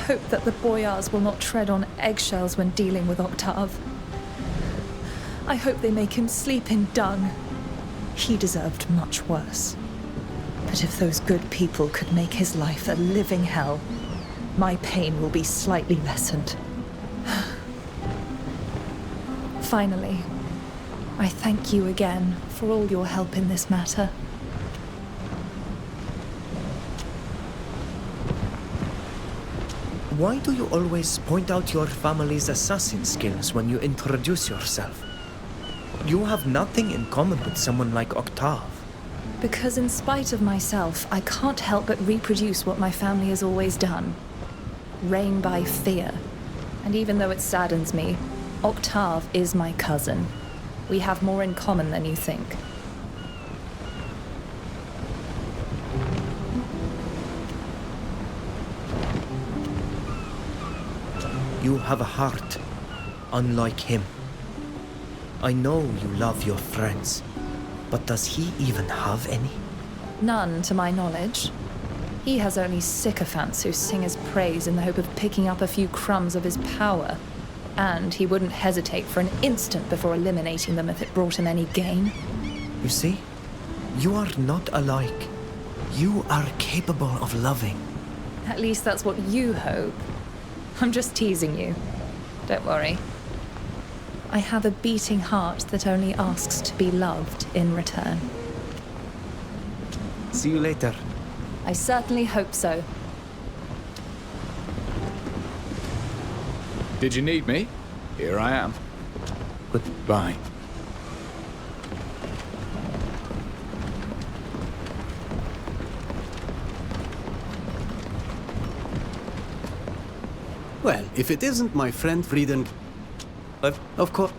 hope that the boyars will not tread on eggshells when dealing with Octave. I hope they make him sleep in dung. He deserved much worse. But if those good people could make his life a living hell, my pain will be slightly lessened. Finally, I thank you again for all your help in this matter. Why do you always point out your family's assassin skills when you introduce yourself? You have nothing in common with someone like Octave. Because in spite of myself, I can't help but reproduce what my family has always done. Reign by fear. And even though it saddens me, Octave is my cousin. We have more in common than you think. You have a heart, unlike him. I know you love your friends, but does he even have any? None, to my knowledge. He has only sycophants who sing his praise in the hope of picking up a few crumbs of his power. And he wouldn't hesitate for an instant before eliminating them if it brought him any gain. You see, you are not alike. You are capable of loving. At least that's what you hope. I'm just teasing you. Don't worry. I have a beating heart that only asks to be loved in return. See you later. I certainly hope so. Did you need me? Here I am. Goodbye. Well, if it isn't my friend Frieden... Of course...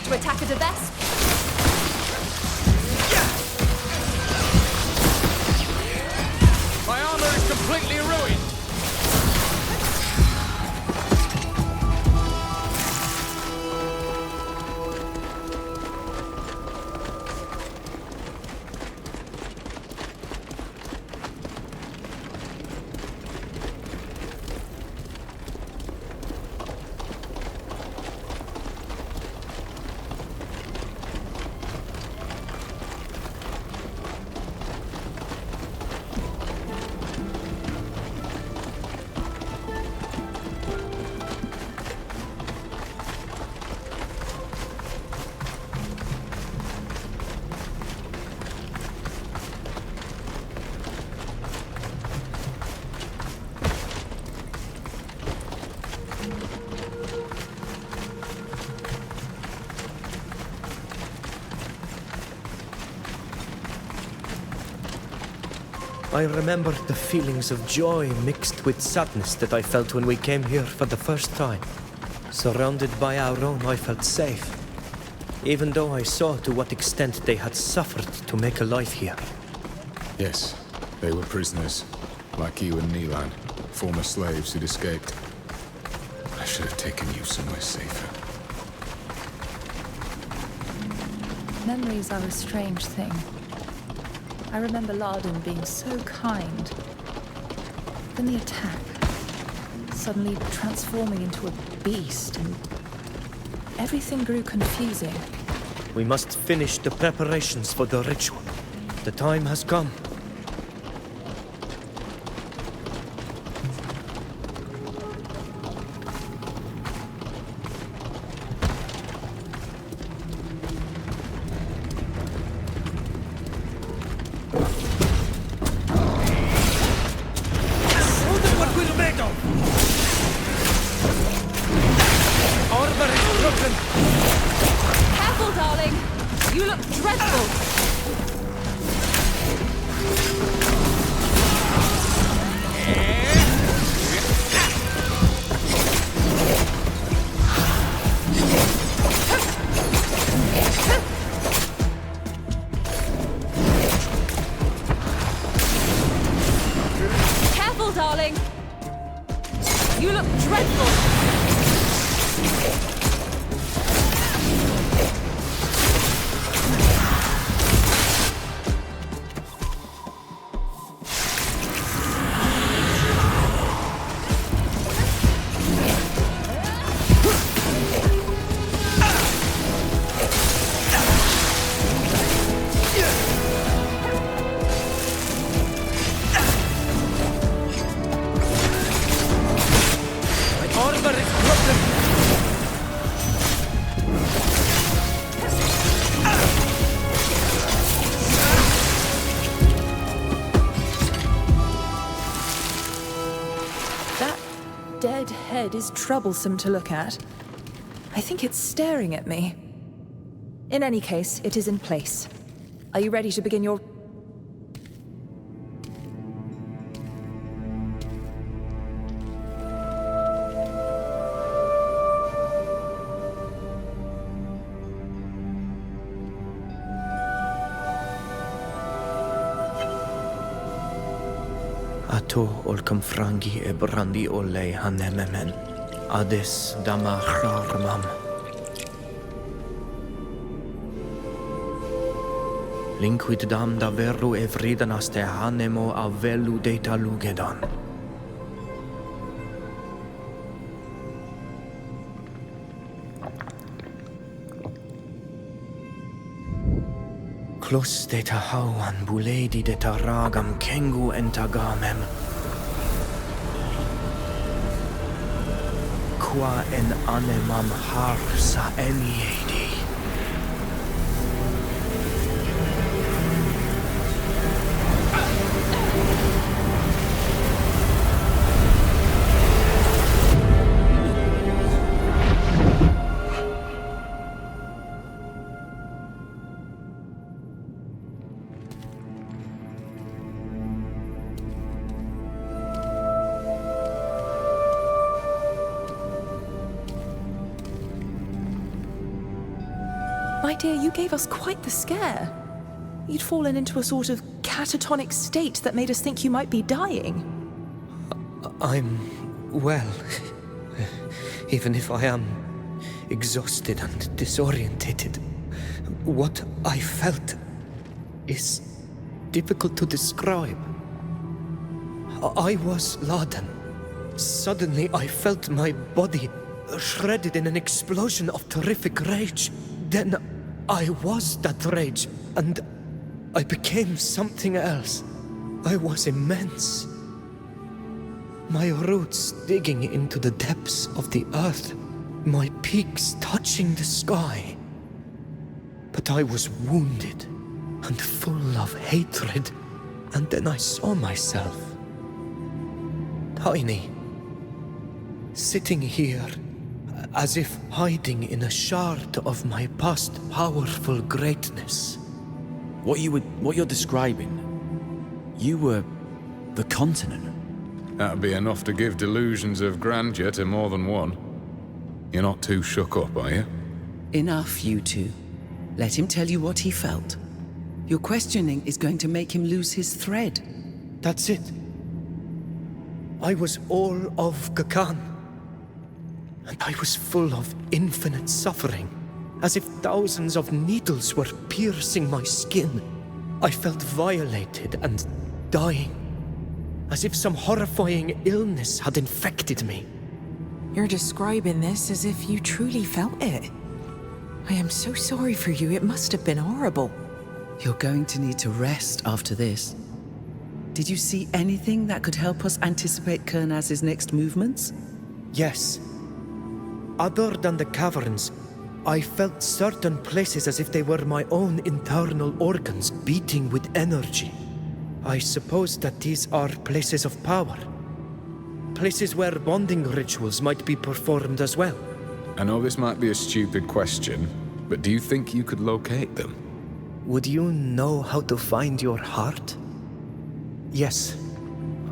To attack a Devest. My armor is completely ruined. I remember the feelings of joy mixed with sadness that I felt when we came here for the first time. Surrounded by our own, I felt safe, even though I saw to what extent they had suffered to make a life here. Yes, they were prisoners, like you and Neelan, former slaves who'd escaped. I should have taken you somewhere safer. Memories are a strange thing. I remember Larden being so kind. Then the attack, suddenly transforming into a beast, and everything grew confusing. We must finish the preparations for the ritual. The time has come. darling. You look dreadful. Dead head is troublesome to look at. I think it's staring at me. In any case, it is in place. Are you ready to begin your... Ato olcam frangi e brandi ole hanememen. Ades dama charmam. Linquid dam da veru e vridanas te hanemo a velu data lugedan. Klus data hauan buledi data ragam kengu entagamem. Qua en anemam har sa eniedi. My dear, you gave us quite the scare. You'd fallen into a sort of catatonic state that made us think you might be dying. I'm well, even if I am exhausted and disorientated. What I felt is difficult to describe. I was laden. Suddenly I felt my body shredded in an explosion of terrific rage. Then I was that rage, and I became something else. I was immense. My roots digging into the depths of the earth, my peaks touching the sky. But I was wounded and full of hatred, and then I saw myself. Tiny, sitting here, as if hiding in a shard of my past powerful greatness. What you're describing, you were the continent. That'd be enough to give delusions of grandeur to more than one. You're not too shook up, are you? Enough, you two. Let him tell you what he felt. Your questioning is going to make him lose his thread. That's it. I was all of Gakan. And I was full of infinite suffering, as if thousands of needles were piercing my skin. I felt violated and dying, as if some horrifying illness had infected me. You're describing this as if you truly felt it. I am so sorry for you. It must have been horrible. You're going to need to rest after this. Did you see anything that could help us anticipate Kernaz's next movements? Yes. Other than the caverns, I felt certain places as if they were my own internal organs beating with energy. I suppose that these are places of power. Places where bonding rituals might be performed as well. I know this might be a stupid question, but do you think you could locate them? Would you know how to find your heart? Yes.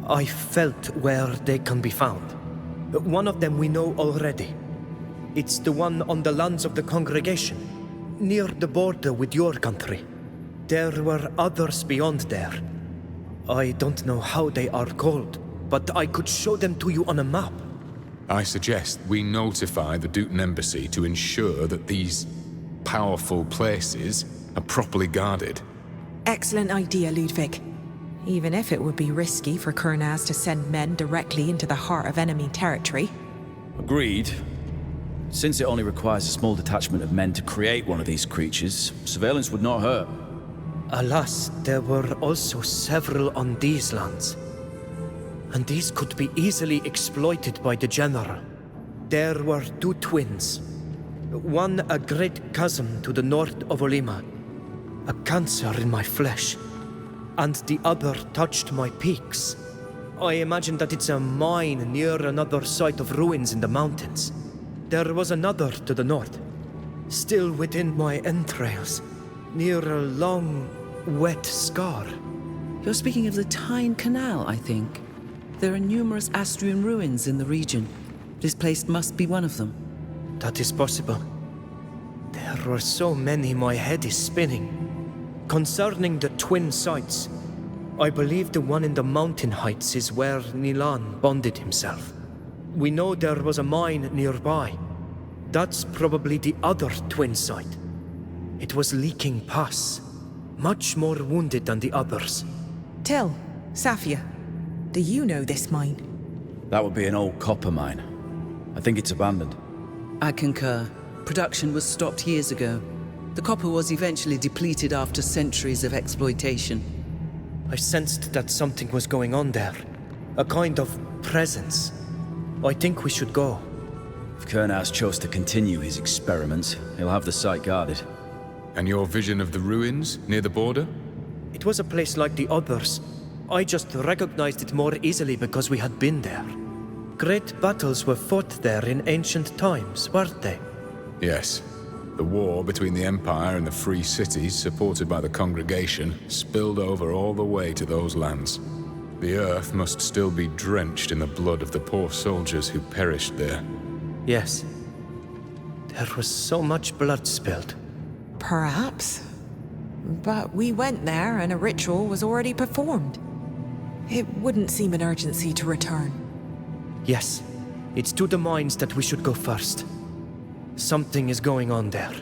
I felt where they can be found. One of them we know already. It's the one on the lands of the congregation, near the border with your country. There were others beyond there. I don't know how they are called, but I could show them to you on a map. I suggest we notify the Duton Embassy to ensure that these powerful places are properly guarded. Excellent idea, Ludwig. Even if it would be risky for Kurnaz to send men directly into the heart of enemy territory. Agreed. Since it only requires a small detachment of men to create one of these creatures, surveillance would not hurt. Alas, there were also several on these lands. And these could be easily exploited by the General. There were two twins. One a great cousin to the north of Olima, a cancer in my flesh, and the other touched my peaks. I imagine that it's a mine near another site of ruins in the mountains. There was another to the north, still within my entrails, near a long, wet scar. You're speaking of the Tyne Canal, I think. There are numerous Astrian ruins in the region. This place must be one of them. That is possible. There were so many, my head is spinning. Concerning the twin sites, I believe the one in the mountain heights is where Nilan bonded himself. We know there was a mine nearby. That's probably the other twin site. It was leaking pus, much more wounded than the others. Till, Safia, do you know this mine? That would be an old copper mine. I think it's abandoned. I concur. Production was stopped years ago. The copper was eventually depleted after centuries of exploitation. I sensed that something was going on there. A kind of presence. I think we should go. If Kurnaz chose to continue his experiments, he'll have the site guarded. And your vision of the ruins near the border? It was a place like the others. I just recognized it more easily because we had been there. Great battles were fought there in ancient times, weren't they? Yes. The war between the Empire and the Free Cities, supported by the Congregation, spilled over all the way to those lands. The earth must still be drenched in the blood of the poor soldiers who perished there. Yes. There was so much blood spilled. Perhaps. But we went there and a ritual was already performed. It wouldn't seem an urgency to return. Yes. It's to the mines that we should go first. Something is going on there.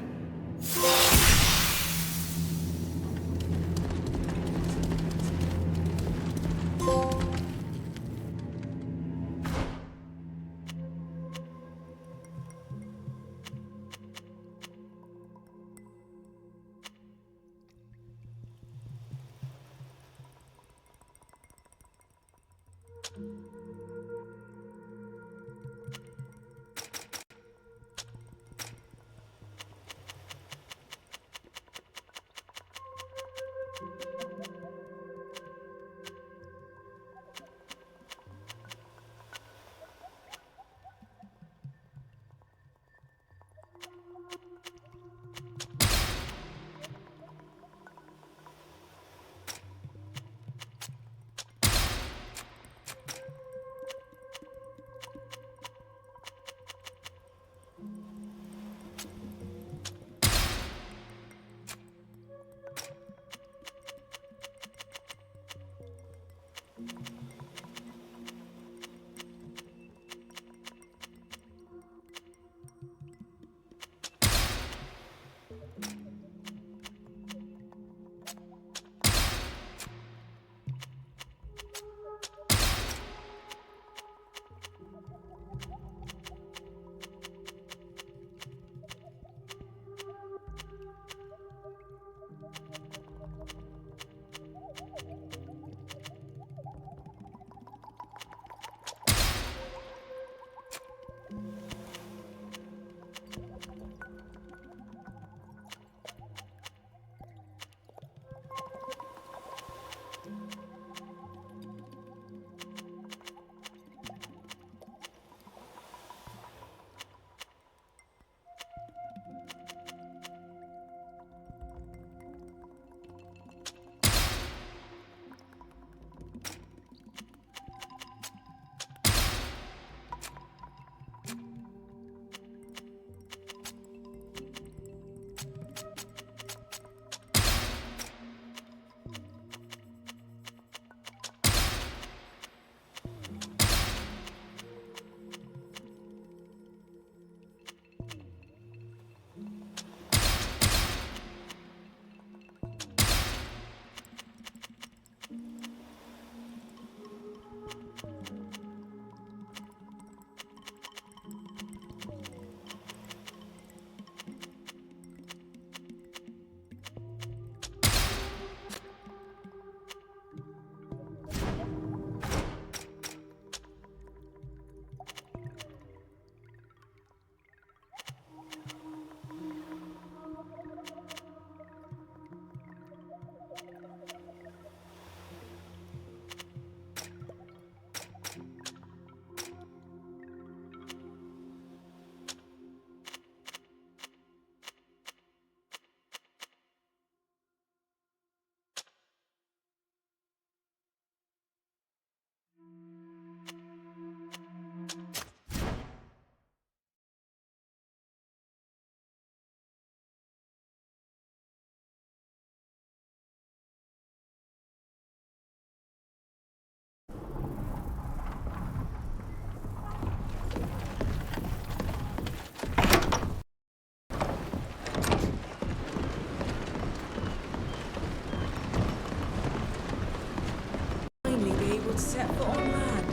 to set foot on land.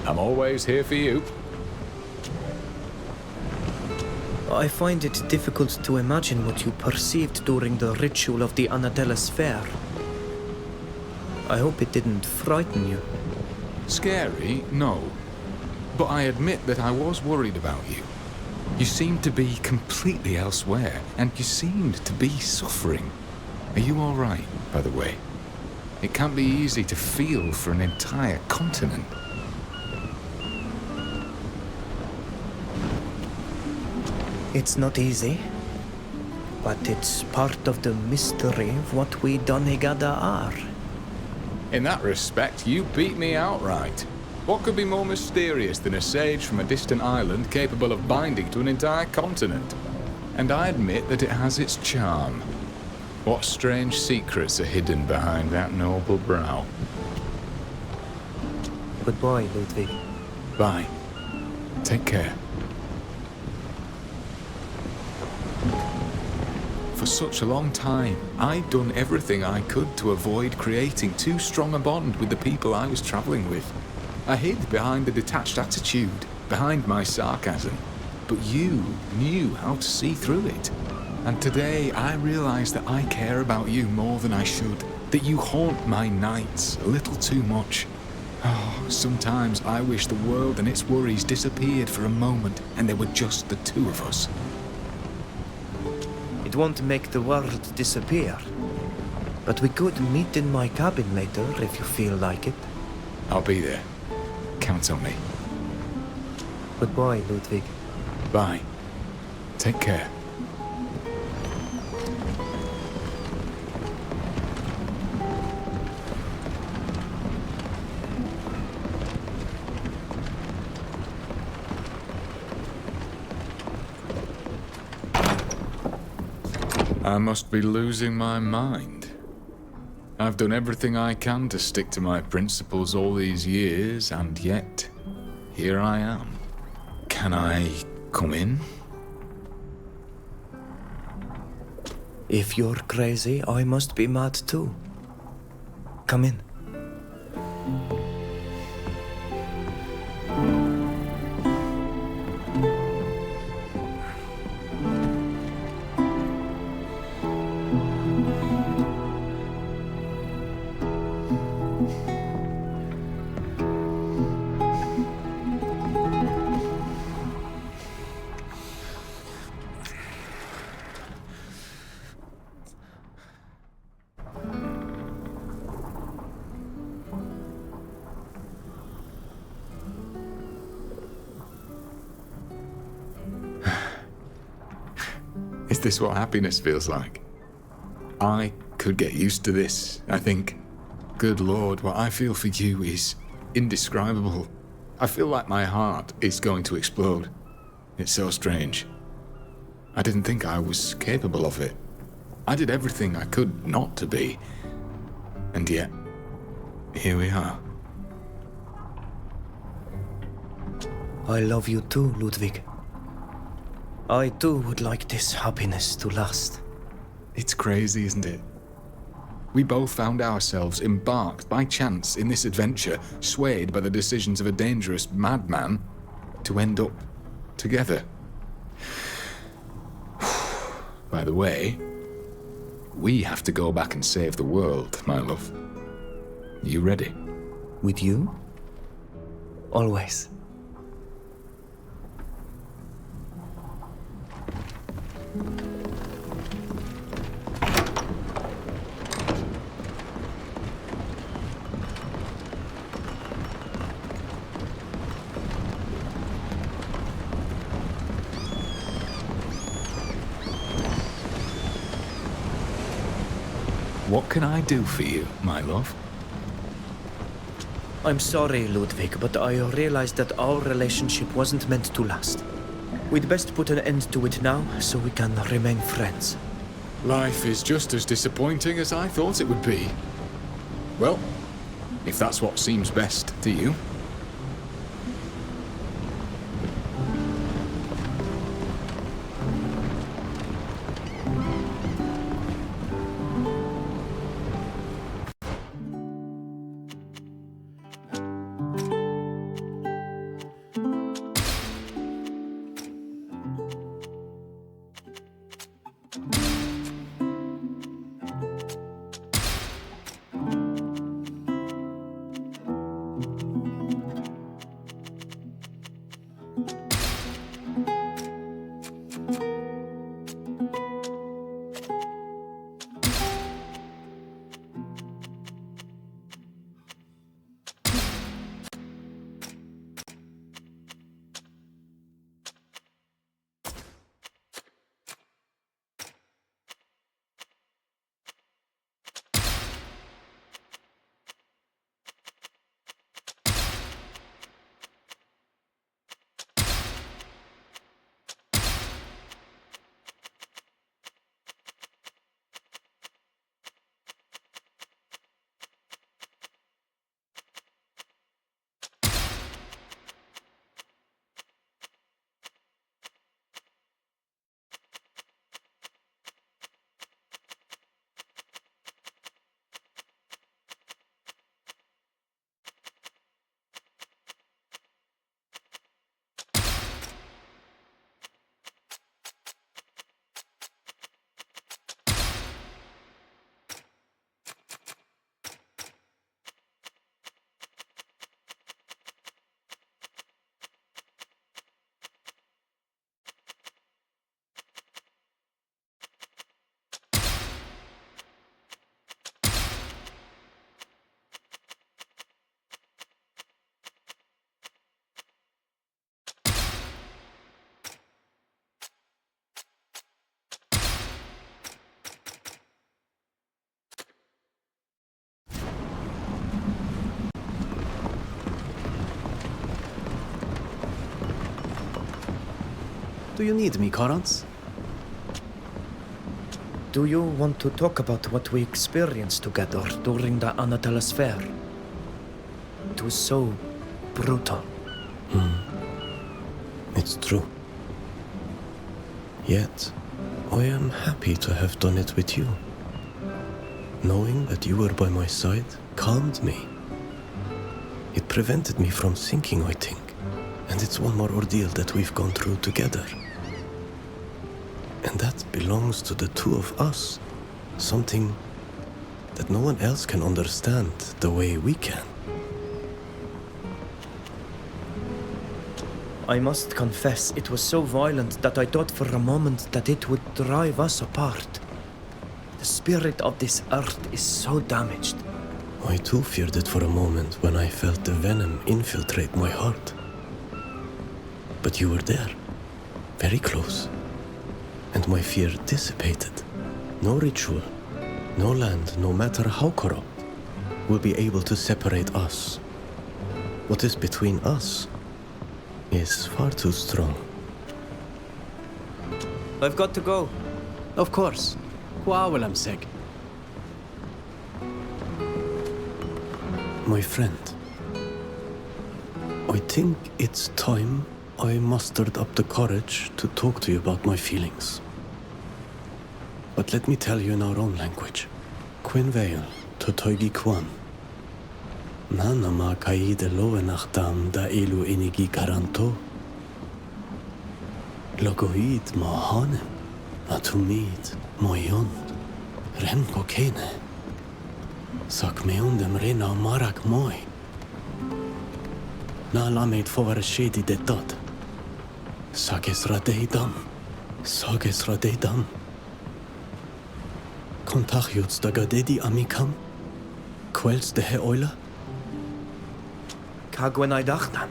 I'm always here for you. I find it difficult to imagine what you perceived during the ritual of the Anadella's fair. I hope it didn't frighten you. Scary? No. But I admit that I was worried about you. You seemed to be completely elsewhere, and you seemed to be suffering. Are you all right, by the way? It can't be easy to feel for an entire continent. It's not easy, but it's part of the mystery of what we Donegada are. In that respect, you beat me outright. What could be more mysterious than a sage from a distant island capable of binding to an entire continent? And I admit that it has its charm. What strange secrets are hidden behind that noble brow? Goodbye, Ludwig. Bye. Take care. For such a long time, I'd done everything I could to avoid creating too strong a bond with the people I was traveling with. I hid behind a detached attitude, behind my sarcasm. But you knew how to see through it. And today I realize that I care about you more than I should. That you haunt my nights a little too much. Oh, sometimes I wish the world and its worries disappeared for a moment and there were just the two of us. It won't make the world disappear. But we could meet in my cabin later if you feel like it. I'll be there. Count on me. Goodbye, Ludwig. Bye. Take care. I must be losing my mind. I've done everything I can to stick to my principles all these years, and yet, here I am. Can I come in? If you're crazy, I must be mad too. Come in. Is this what happiness feels like? I could get used to this, I think. Good Lord, what I feel for you is indescribable. I feel like my heart is going to explode. It's so strange. I didn't think I was capable of it. I did everything I could not to be. And yet, here we are. I love you too, Ludwig. I too would like this happiness to last. It's crazy, isn't it? We both found ourselves embarked by chance in this adventure, swayed by the decisions of a dangerous madman, to end up together. By the way, we have to go back and save the world, my love. You ready? With you? Always. What can I do for you, my love? I'm sorry, Ludwig, but I realized that our relationship wasn't meant to last. We'd best put an end to it now, so we can remain friends. Life is just as disappointing as I thought it would be. Well, if that's what seems best to you. Do you need me, Corans? Do you want to talk about what we experienced together during the Anatolis Fair? It was so brutal. It's true. Yet, I am happy to have done it with you. Knowing that you were by my side calmed me. It prevented me from sinking, I think. And it's one more ordeal that we've gone through together. And that belongs to the two of us. Something that no one else can understand the way we can. I must confess, it was so violent that I thought for a moment that it would drive us apart. The spirit of this earth is so damaged. I too feared it for a moment when I felt the venom infiltrate my heart. But you were there, very close, and my fear dissipated. No ritual, no land, no matter how corrupt, will be able to separate us. What is between us is far too strong. I've got to go. Of course. Kwawalam seg. My friend, I think it's time I mustered up the courage to talk to you about my feelings. But let me tell you in our own language. Quin veil to toigi kwan. Nana ma kaide loe nachtam da elu inigi karanto. Logoid ma hanem, atumid moyon, ren kokene. Sak me undem rena marak moi. Na lameid for shady de tot. Sages radeidam, sages radeidam. Contagios da gadedi amicam, quels de he oila. Kagwen I dachtam.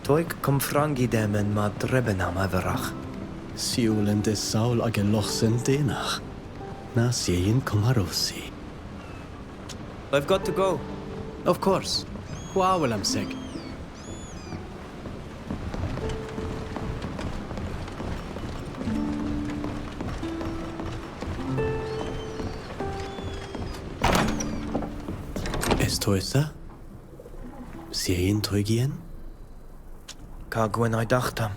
Toik kom frangi demen ma drebenam everach. Siulen de saul agelochsen denach. Na siein komarosi. I've got to go. Of course. Kwawalam seg. Esto esa? Siein toigien? Kagwen I dachtam.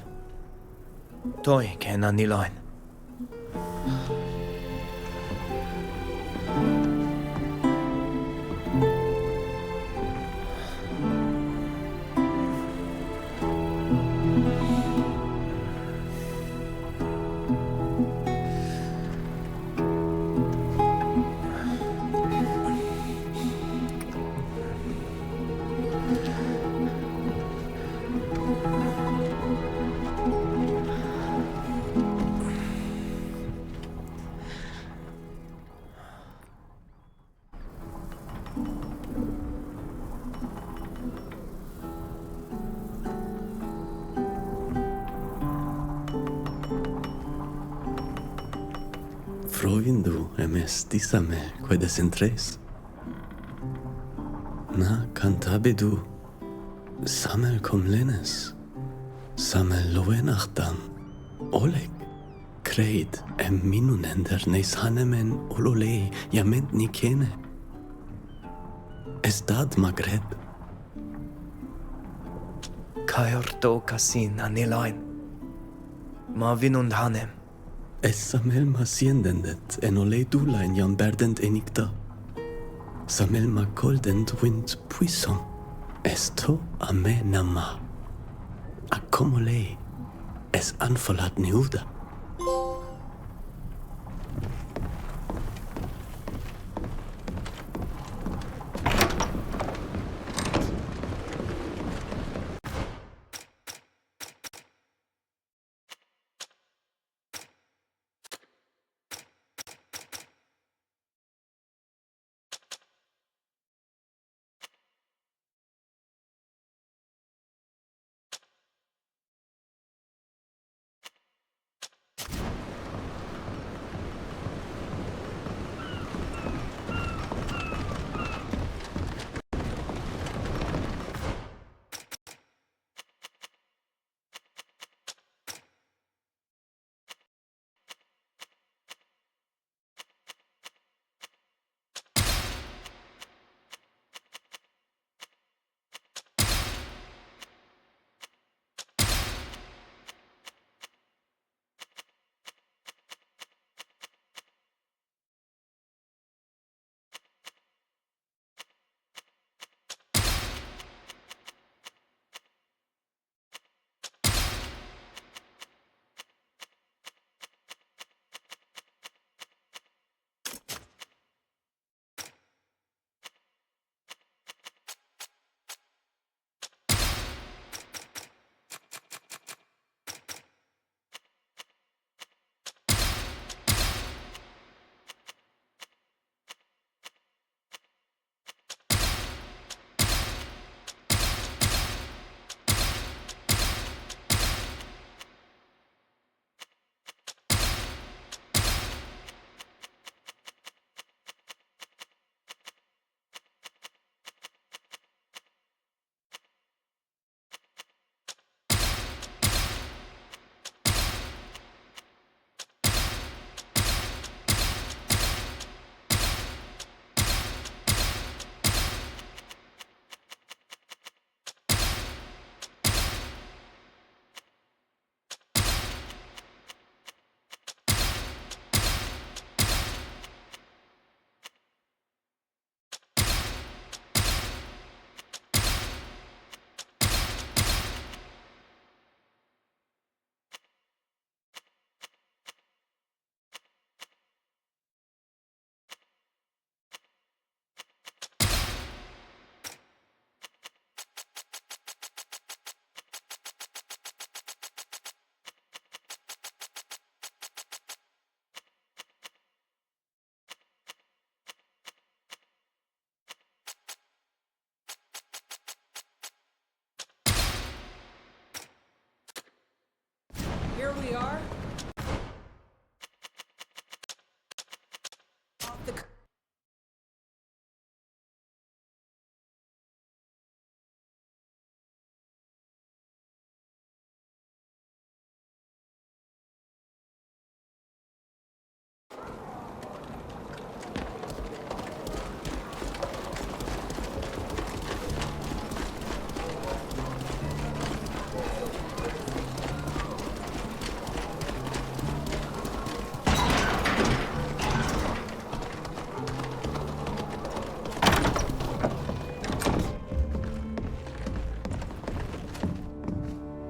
Toi ken anilain. Freundu emes disame quedes entres. Na cantabedu, samel cum lenes, samel loenachtam, oleg, creid em minunender neis hanemen olole jament nikene. Estad magreb, Kayorto kasin anilain. Ma vinund hanem. es samel masiendendet en ole dulain jam berdent enicta. Samel ma goldent wind puissant, esto a me nama. Accomole, es anfolat niuda.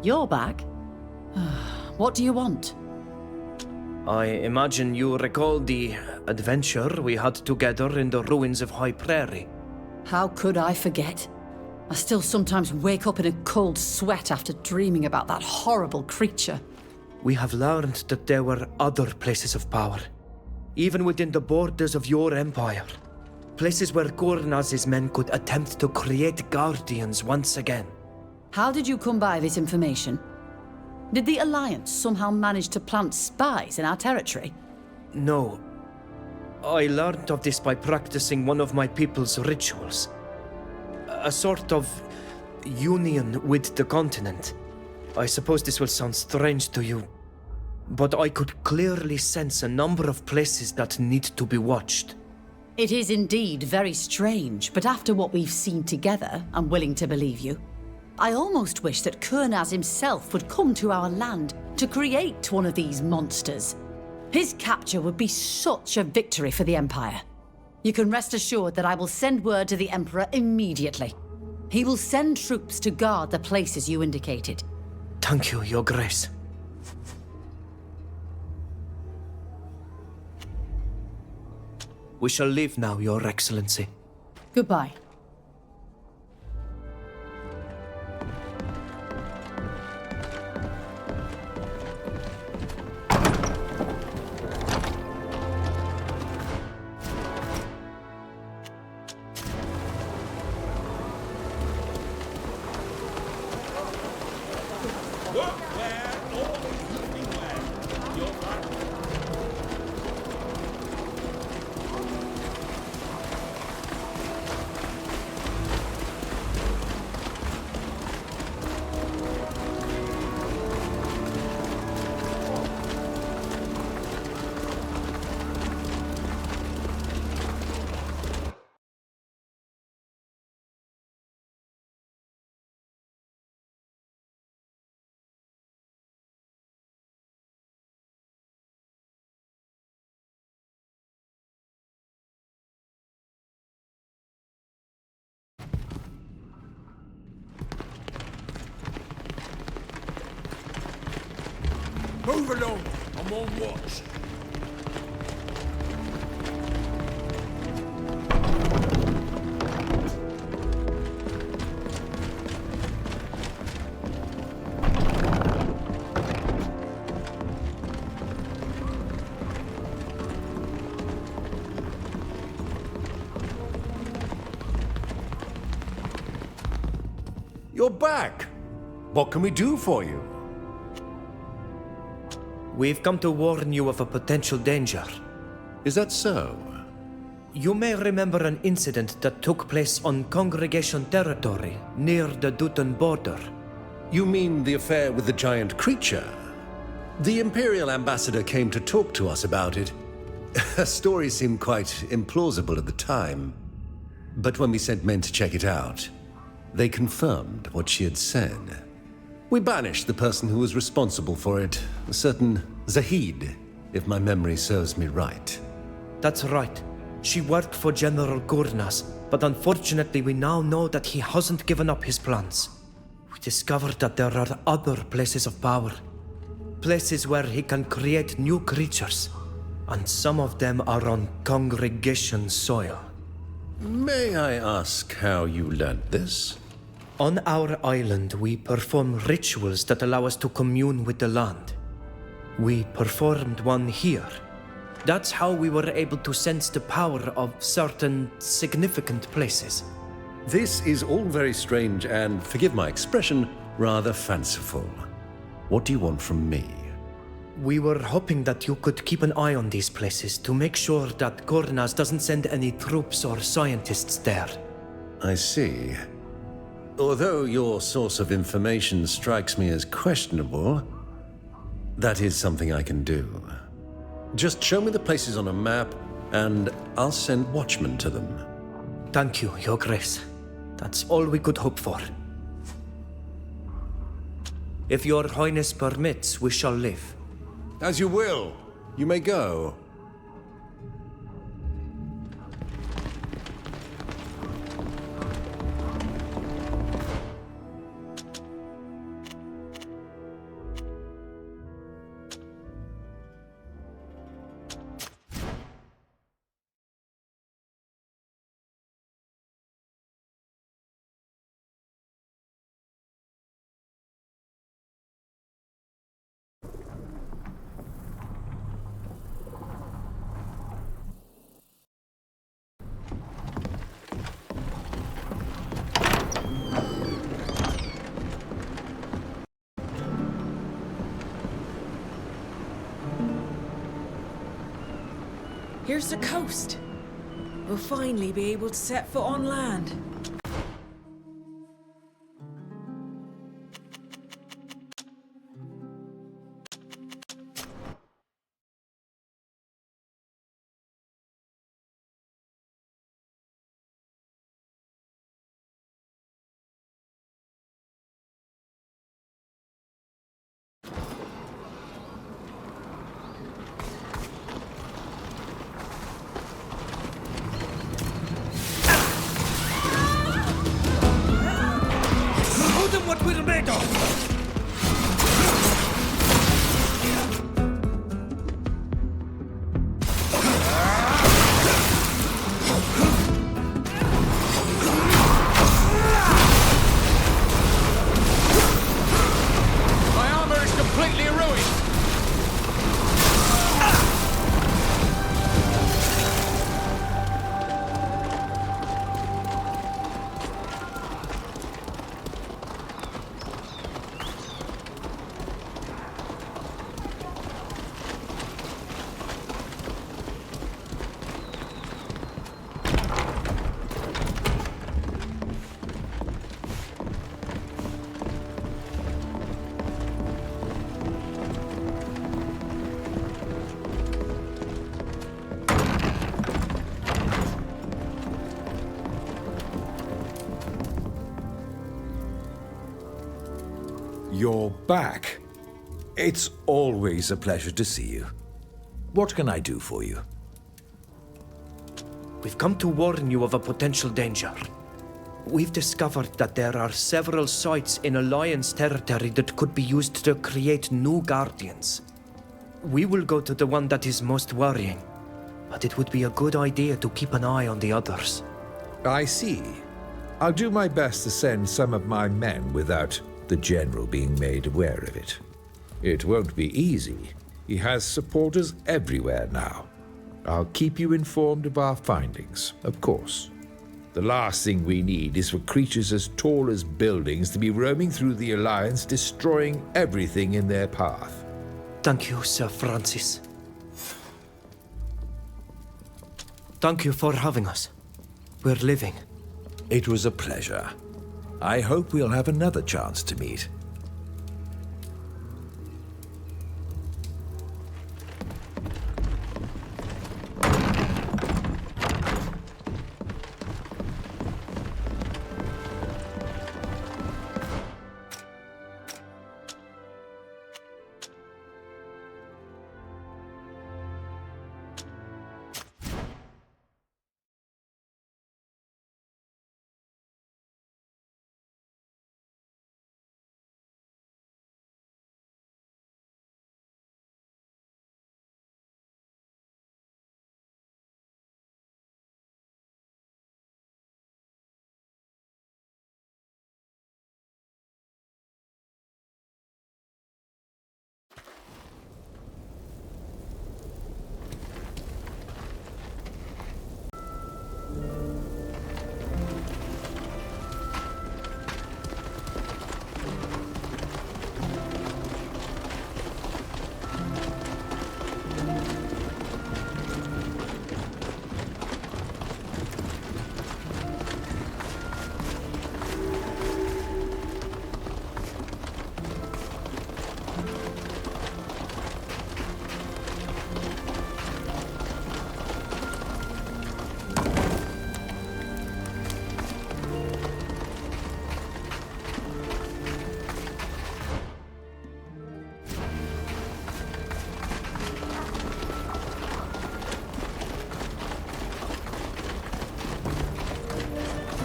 you're back. What do you want? I imagine you recall the adventure we had together in the ruins of High Prairie. How could I forget? I still sometimes wake up in a cold sweat after dreaming about that horrible creature. We have learned that there were other places of power, even within the borders of your empire. Places where Gurnaz's men could attempt to create guardians once again. How did you come by this information? Did the Alliance somehow manage to plant spies in our territory? No. I learned of this by practicing one of my people's rituals. A sort of union with the continent. I suppose this will sound strange to you, but I could clearly sense a number of places that need to be watched. It is indeed very strange, but after what we've seen together, I'm willing to believe you. I almost wish that Kurnaz himself would come to our land to create one of these monsters. His capture would be such a victory for the Empire. You can rest assured that I will send word to the Emperor immediately. He will send troops to guard the places you indicated. Thank you, Your Grace. We shall leave now, Your Excellency. Goodbye. Move along! I'm on watch. You're back! What can we do for you? We've come to warn you of a potential danger. Is that so? You may remember an incident that took place on Congregation territory, near the Dutton border. You mean the affair with the giant creature? The Imperial Ambassador came to talk to us about it. Her story seemed quite implausible at the time. But when we sent men to check it out, they confirmed what she had said. We banished the person who was responsible for it, a certain Zahid, if my memory serves me right. That's right. She worked for General Gurnaz, but unfortunately we now know that he hasn't given up his plans. We discovered that there are other places of power. Places where he can create new creatures. And some of them are on Congregation soil. May I ask how you learned this? On our island, we perform rituals that allow us to commune with the land. We performed one here. That's how we were able to sense the power of certain significant places. This is all very strange and, forgive my expression, rather fanciful. What do you want from me? We were hoping that you could keep an eye on these places to make sure that Gurnaz doesn't send any troops or scientists there. I see. Although your source of information strikes me as questionable, that is something I can do. Just show me the places on a map, and I'll send watchmen to them. Thank you, Your Grace. That's all we could hope for. If Your Highness permits, we shall leave. As you will. You may go. Here's the coast. We'll finally be able to set foot on land. What we're made of! My armor is completely ruined! You're back. It's always a pleasure to see you. What can I do for you? We've come to warn you of a potential danger. We've discovered that there are several sites in Alliance territory that could be used to create new Guardians. We will go to the one that is most worrying, but it would be a good idea to keep an eye on the others. I see. I'll do my best to send some of my men without the General being made aware of it. It won't be easy. He has supporters everywhere now. I'll keep you informed of our findings, of course. The last thing we need is for creatures as tall as buildings to be roaming through the Alliance, destroying everything in their path. Thank you, Sir Francis. Thank you for having us. We're leaving. It was a pleasure. I hope we'll have another chance to meet.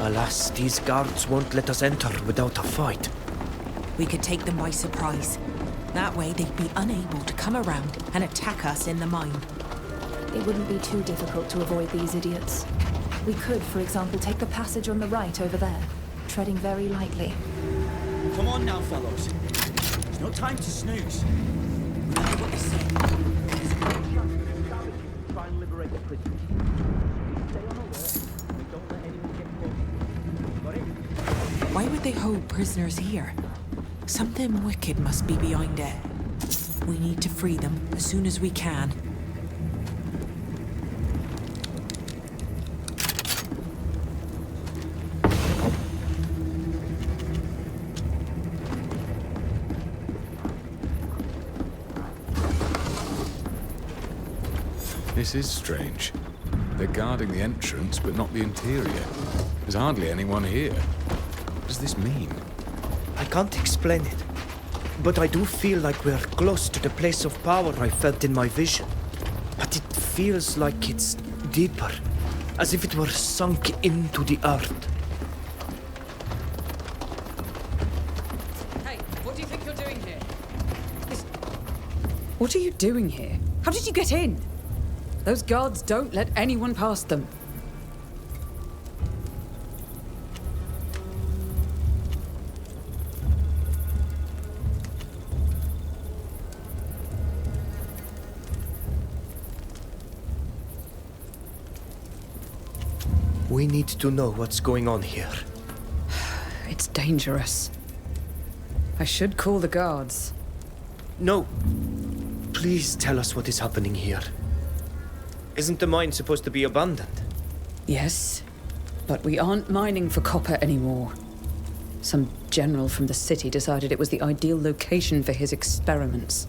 Alas, these guards won't let us enter without a fight. We could take them by surprise. That way they'd be unable to come around and attack us in the mine. It wouldn't be too difficult to avoid these idiots. We could, for example, take the passage on the right over there, treading very lightly. Come on now, fellows. There's no time to snooze. Remember what they say. There's a great chance that the savages will try and liberate the prisoners. Stay on alert and don't let anyone get close. Got it? Why would they hold prisoners here? Something wicked must be behind it. We need to free them as soon as we can. This is strange. They're guarding the entrance, but not the interior. There's hardly anyone here. What does this mean? I can't explain it, but I do feel like we're close to the place of power I felt in my vision. But it feels like it's deeper, as if it were sunk into the earth. Hey, what do you think you're doing here? What are you doing here? How did you get in? Those guards don't let anyone past them. We need to know what's going on here. It's dangerous. I should call the guards. No. Please tell us what is happening here. Isn't the mine supposed to be abandoned? Yes, but we aren't mining for copper anymore. Some general from the city decided it was the ideal location for his experiments.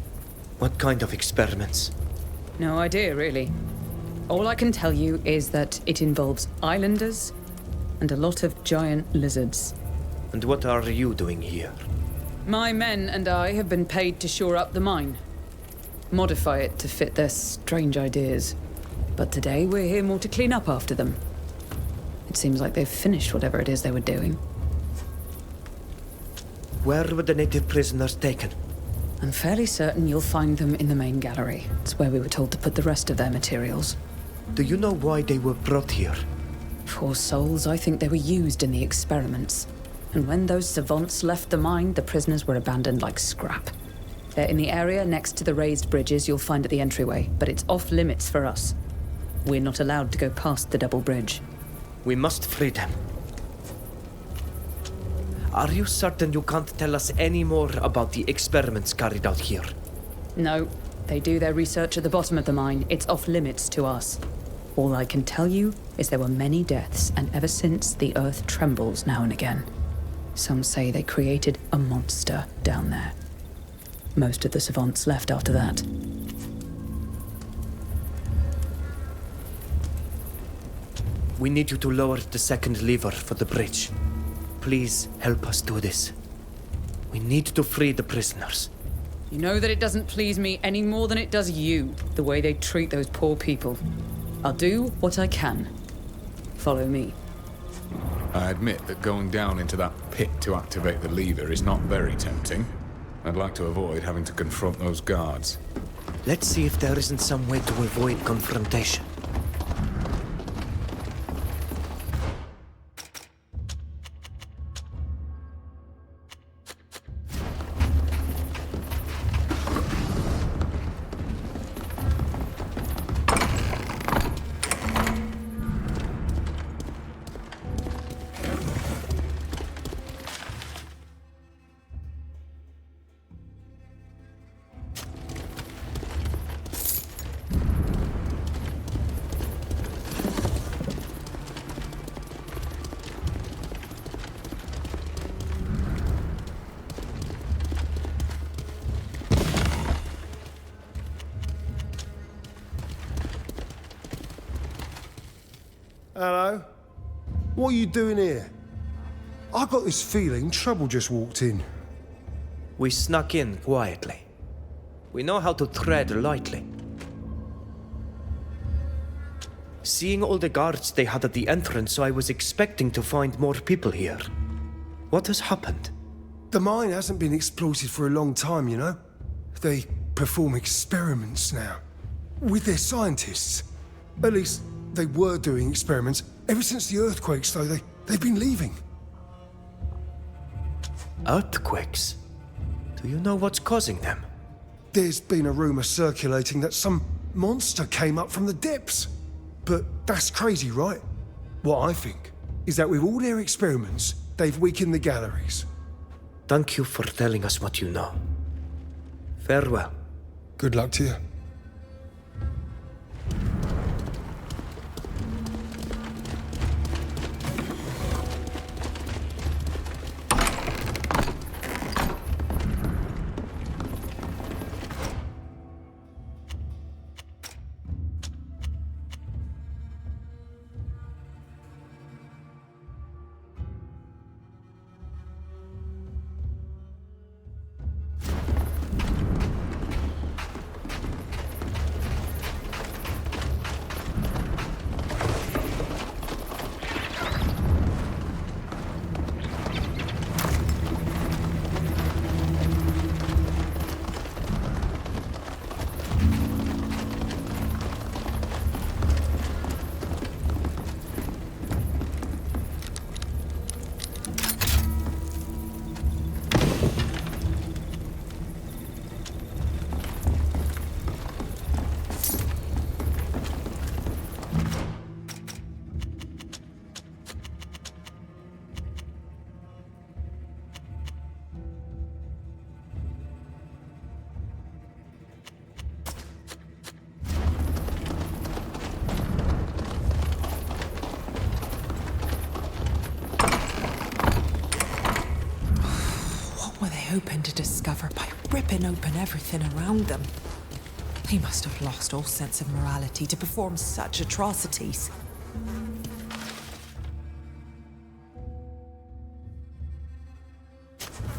What kind of experiments? No idea, really. All I can tell you is that it involves islanders and a lot of giant lizards. And what are you doing here? My men and I have been paid to shore up the mine. Modify it to fit their strange ideas. But today we're here more to clean up after them. It seems like they've finished whatever it is they were doing. Where were the native prisoners taken? I'm fairly certain you'll find them in the main gallery. It's where we were told to put the rest of their materials. Do you know why they were brought here? Poor souls, I think they were used in the experiments. And when those savants left the mine, the prisoners were abandoned like scrap. They're in the area next to the raised bridges you'll find at the entryway, but it's off limits for us. We're not allowed to go past the double bridge. We must free them. Are you certain you can't tell us any more about the experiments carried out here? No, they do their research at the bottom of the mine. It's off limits to us. All I can tell you is there were many deaths, and ever since, the earth trembles now and again. Some say they created a monster down there. Most of the savants left after that. We need you to lower the second lever for the bridge. Please help us do this. We need to free the prisoners. You know that it doesn't please me any more than it does you, the way they treat those poor people. I'll do what I can. Follow me. I admit that going down into that pit to activate the lever is not very tempting. I'd like to avoid having to confront those guards. Let's see if there isn't some way to avoid confrontation. Hello? What are you doing here? I got this feeling trouble just walked in. We snuck in quietly. We know how to tread lightly. Seeing all the guards they had at the entrance, I was expecting to find more people here. What has happened? The mine hasn't been exploited for a long time, you know? They perform experiments now. With their scientists. At least, they were doing experiments. Ever since the earthquakes, though, they've been leaving. Earthquakes? Do you know what's causing them? There's been a rumor circulating that some monster came up from the depths. But that's crazy, right? What I think is that with all their experiments, they've weakened the galleries. Thank you for telling us what you know. Farewell. Good luck to you. hoping to discover by ripping open everything around them? They must have lost all sense of morality to perform such atrocities.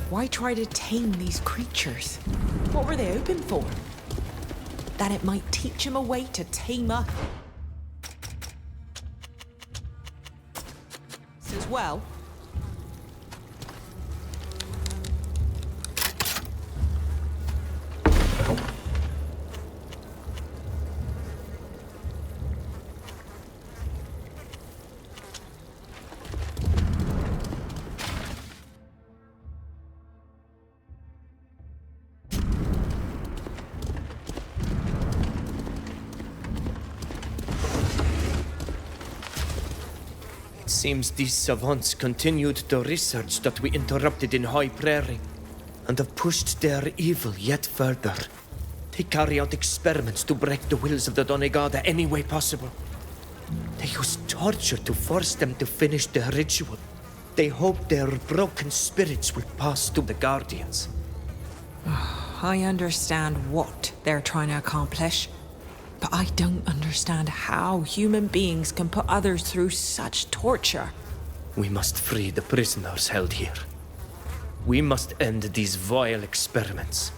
Why try to tame these creatures? What were they hoping for? That it might teach them a way to tame us as well? Seems these savants continued the research that we interrupted in High Prairie, and have pushed their evil yet further. They carry out experiments to break the wills of the Donegada any way possible. They use torture to force them to finish their ritual. They hope their broken spirits will pass to the Guardians. I understand what they're trying to accomplish, but I don't understand how human beings can put others through such torture. We must free the prisoners held here. We must end these vile experiments.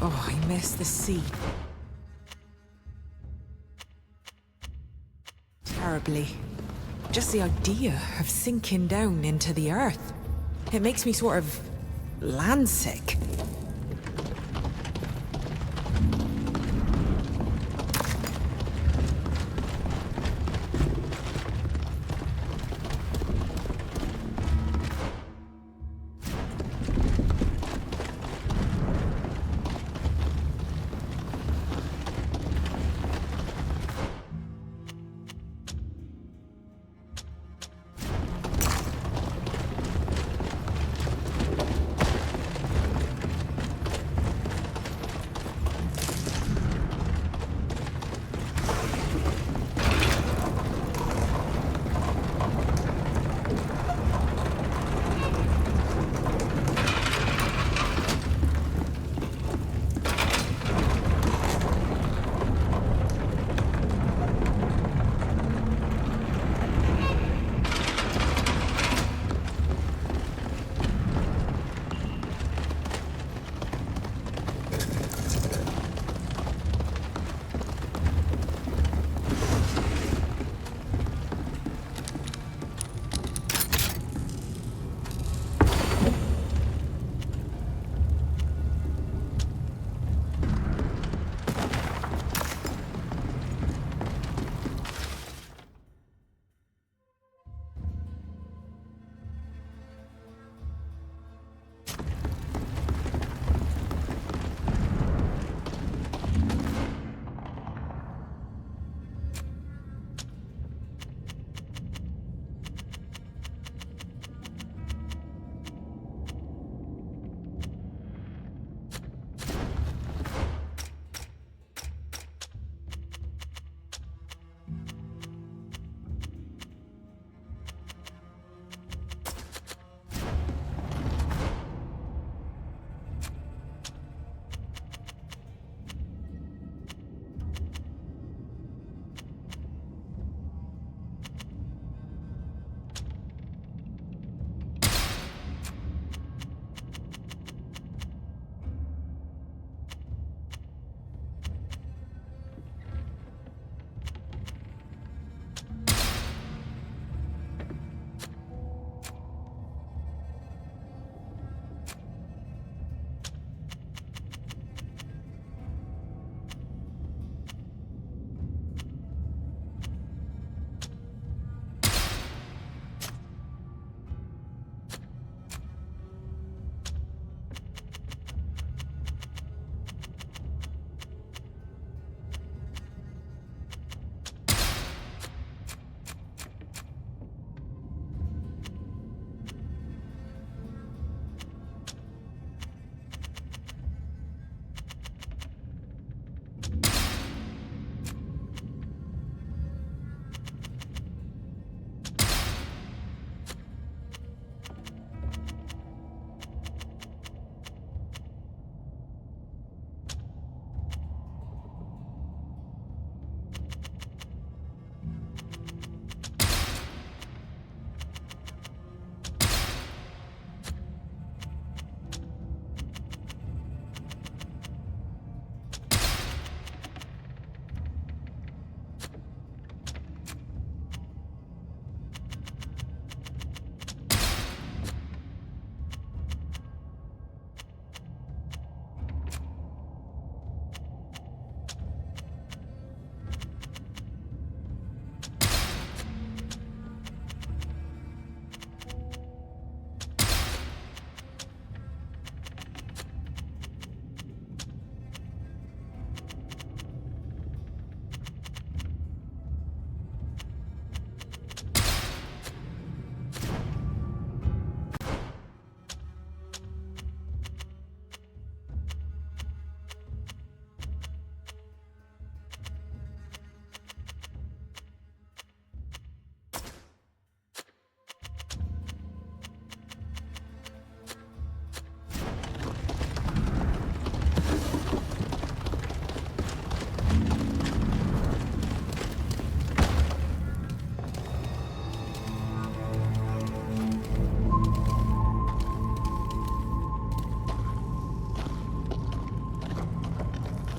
Oh, I miss the sea. Terribly. Just the idea of sinking down into the earth. It makes me sort of landsick.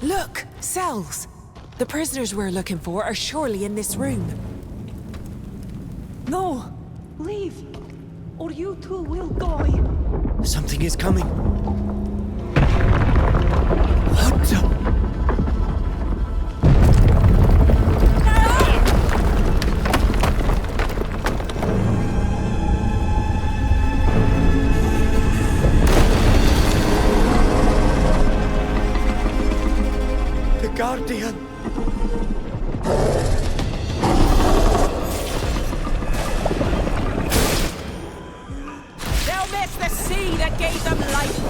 Look! Cells! The prisoners we're looking for are surely in this room. No! Leave! Or you too will die! Something is coming. What the? The Guardian! They'll miss the sea that gave them life!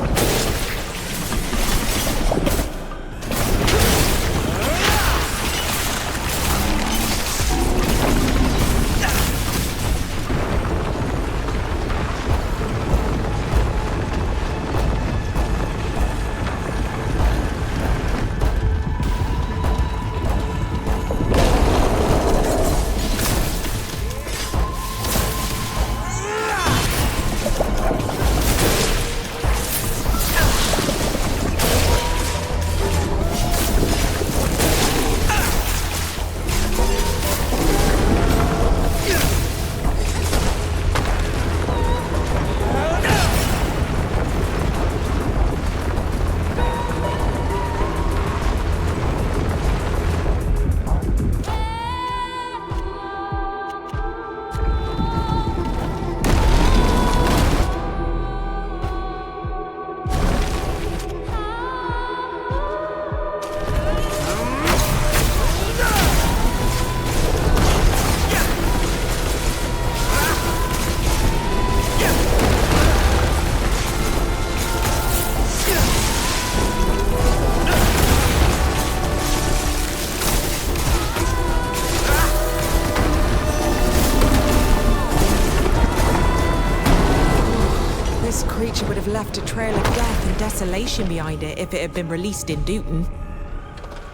Left a trail of death and desolation behind it if it had been released in Dooten.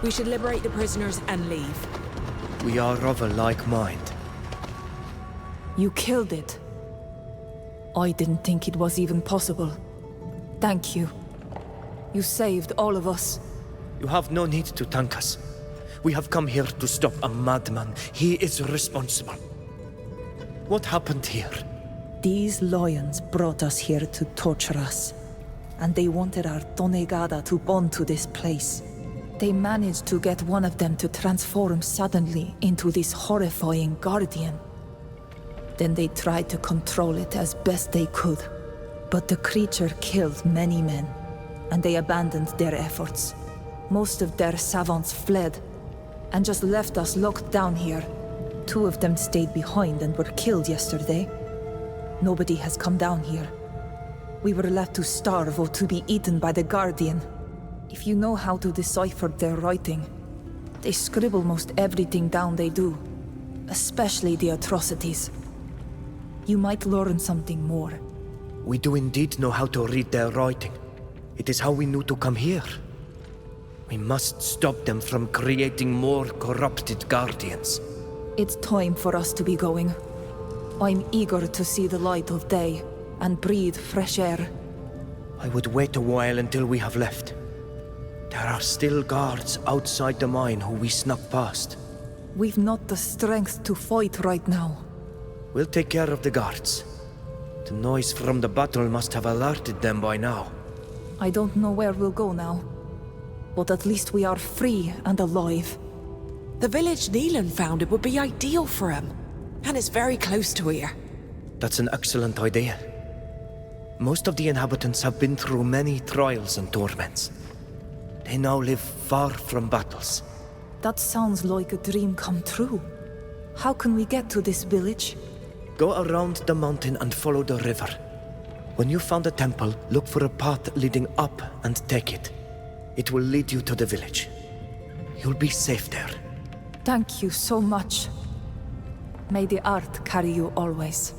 We should liberate the prisoners and leave. We are of a like mind. You killed it. I didn't think it was even possible. Thank you. You saved all of us. You have no need to thank us. We have come here to stop a madman. He is responsible. What happened here? These lions brought us here to torture us, and they wanted our Tonegada to bond to this place. They managed to get one of them to transform suddenly into this horrifying guardian. Then they tried to control it as best they could, but the creature killed many men, and they abandoned their efforts. Most of their savants fled, and just left us locked down here. 2 of them stayed behind and were killed yesterday. Nobody has come down here. We were left to starve or to be eaten by the Guardian. If you know how to decipher their writing, they scribble most everything down they do, especially the atrocities. You might learn something more. We do indeed know how to read their writing. It is how we knew to come here. We must stop them from creating more corrupted Guardians. It's time for us to be going. I'm eager to see the light of day and breathe fresh air. I would wait a while until we have left. There are still guards outside the mine who we snuck past. We've not the strength to fight right now. We'll take care of the guards. The noise from the battle must have alerted them by now. I don't know where we'll go now, but at least we are free and alive. The village Neelan founded would be ideal for him. And it's very close to here. That's an excellent idea. Most of the inhabitants have been through many trials and torments. They now live far from battles. That sounds like a dream come true. How can we get to this village? Go around the mountain and follow the river. When you found a temple, look for a path leading up and take it. It will lead you to the village. You'll be safe there. Thank you so much. May the art carry you always.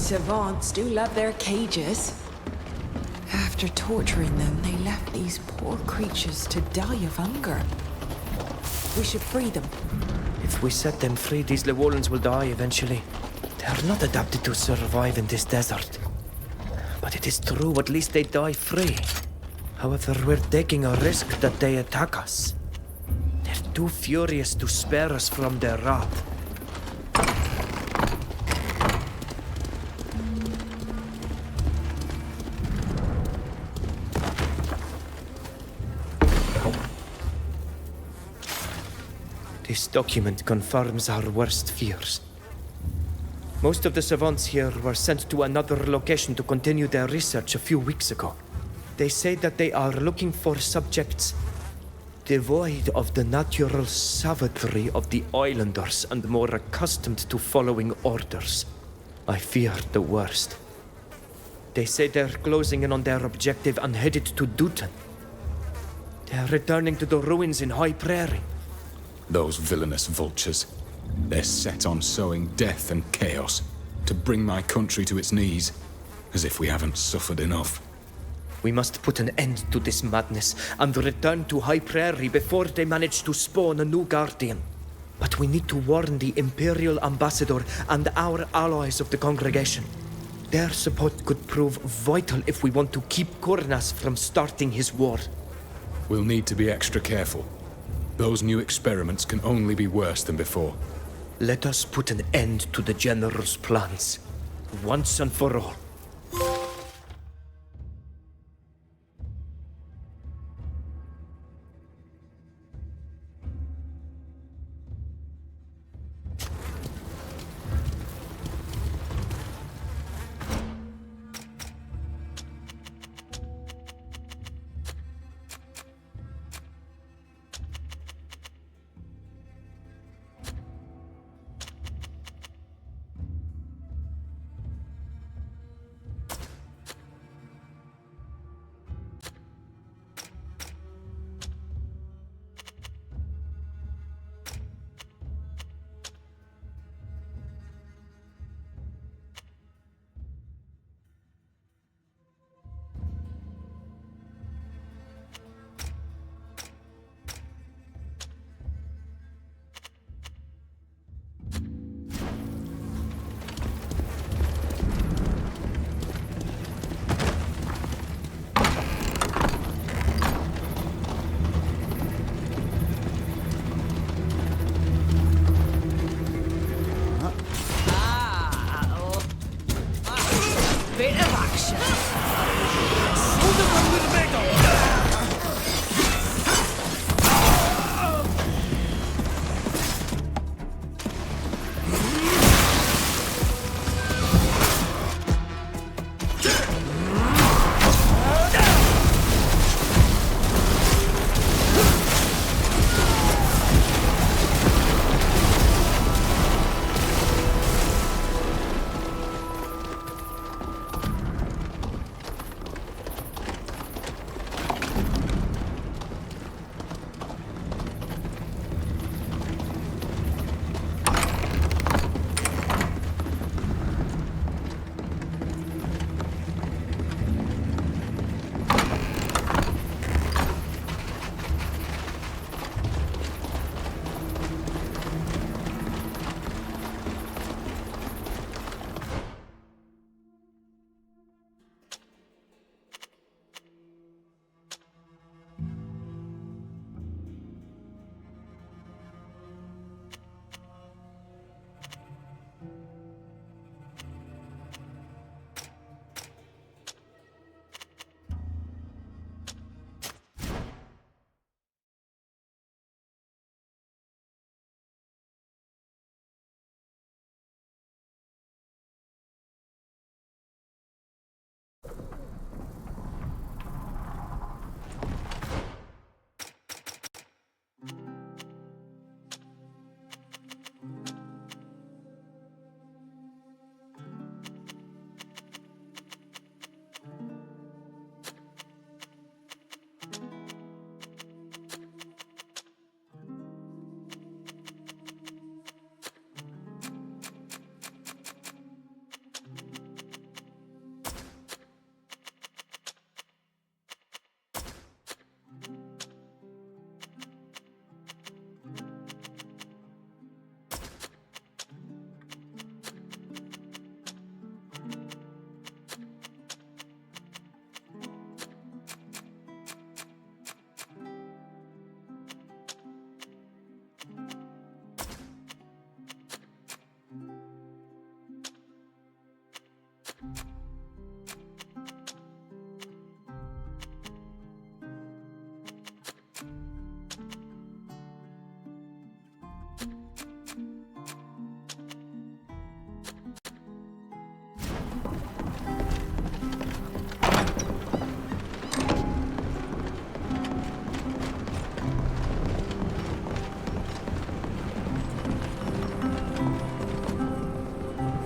savants do love their cages. After torturing them, they left these poor creatures to die of hunger. We should free them. If we set them free, these Lewolans will die eventually. They are not adapted to survive in this desert. But it is true, at least they die free. However, we're taking a risk that they attack us. They're too furious to spare us from their wrath. This document confirms our worst fears. Most of the savants here were sent to another location to continue their research a few weeks ago. They say that they are looking for subjects devoid of the natural savagery of the islanders and more accustomed to following orders. I fear the worst. They say they're closing in on their objective and headed to Dutton. They're returning to the ruins in High Prairie. Those villainous vultures. They're set on sowing death and chaos to bring my country to its knees, as if we haven't suffered enough. We must put an end to this madness and return to High Prairie before they manage to spawn a new guardian. But we need to warn the Imperial Ambassador and our allies of the congregation. Their support could prove vital if we want to keep Kurnas from starting his war. We'll need to be extra careful. Those new experiments can only be worse than before. Let us put an end to the General's plans, once and for all.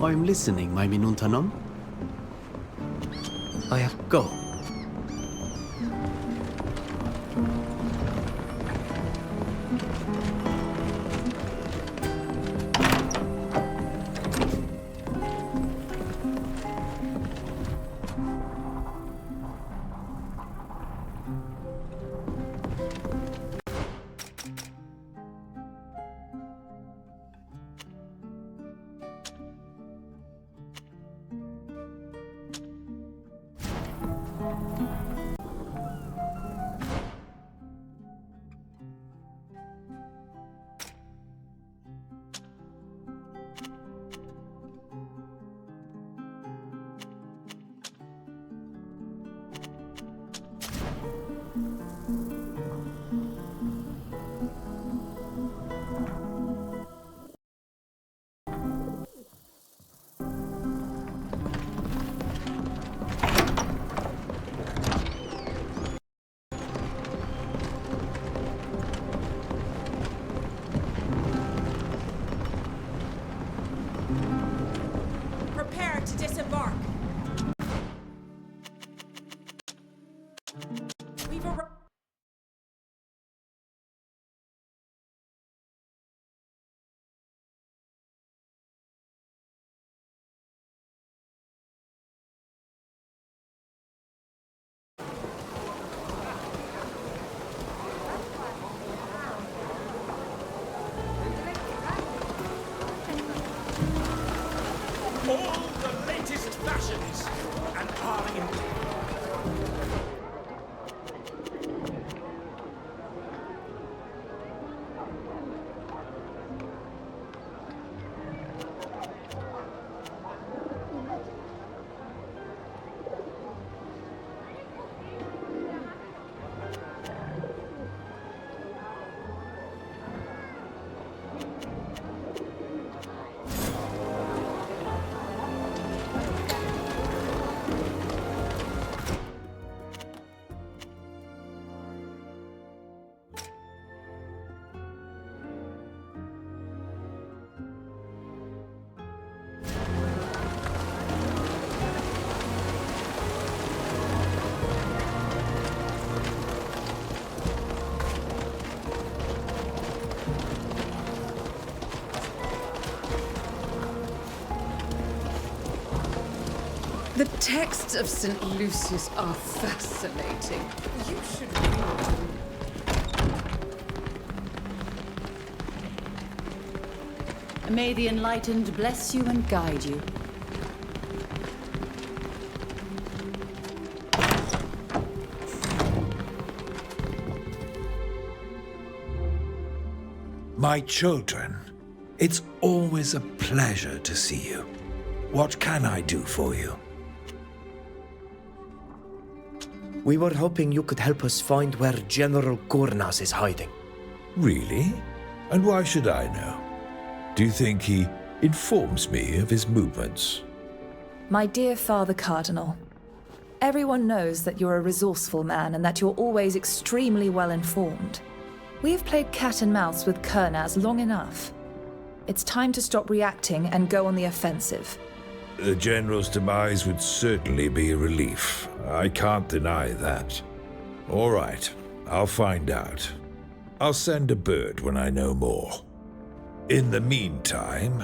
I'm listening, my minuntanon. Go. Prepare to disembark. We've arrived. All the latest fashions and are in. The texts of St. Lucius are fascinating. You should read them. May the Enlightened bless you and guide you. My children, it's always a pleasure to see you. What can I do for you? We were hoping you could help us find where General Gurnaz is hiding. Really? And why should I know? Do you think he informs me of his movements? My dear Father Cardinal, everyone knows that you're a resourceful man and that you're always extremely well informed. We have played cat and mouse with Gurnaz long enough. It's time to stop reacting and go on the offensive. The General's demise would certainly be a relief. I can't deny that. All right, I'll find out. I'll send a bird when I know more. In the meantime,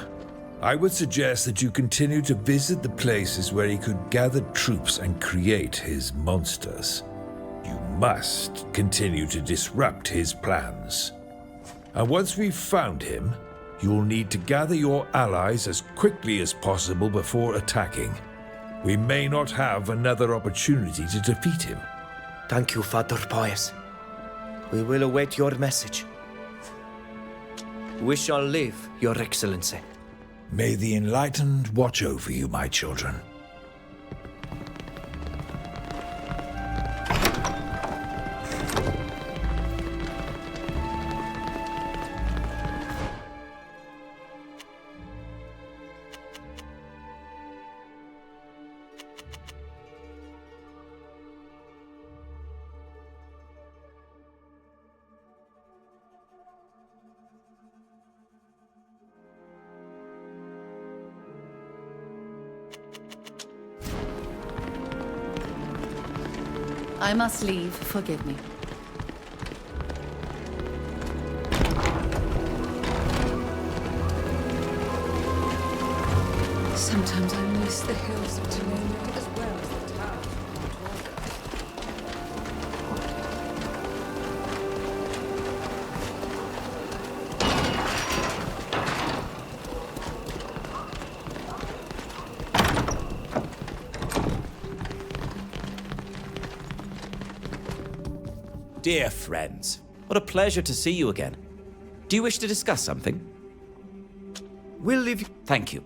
I would suggest that you continue to visit the places where he could gather troops and create his monsters. You must continue to disrupt his plans. And once we've found him, you'll need to gather your allies as quickly as possible before attacking. We may not have another opportunity to defeat him. Thank you, Father Pius. We will await your message. We shall live, Your Excellency. May the Enlightened watch over you, my children. I must leave. Forgive me. Sometimes I miss the hills of Toledo as well as the town. Dear friends, what a pleasure to see you again. Do you wish to discuss something? We'll leave you. Thank you.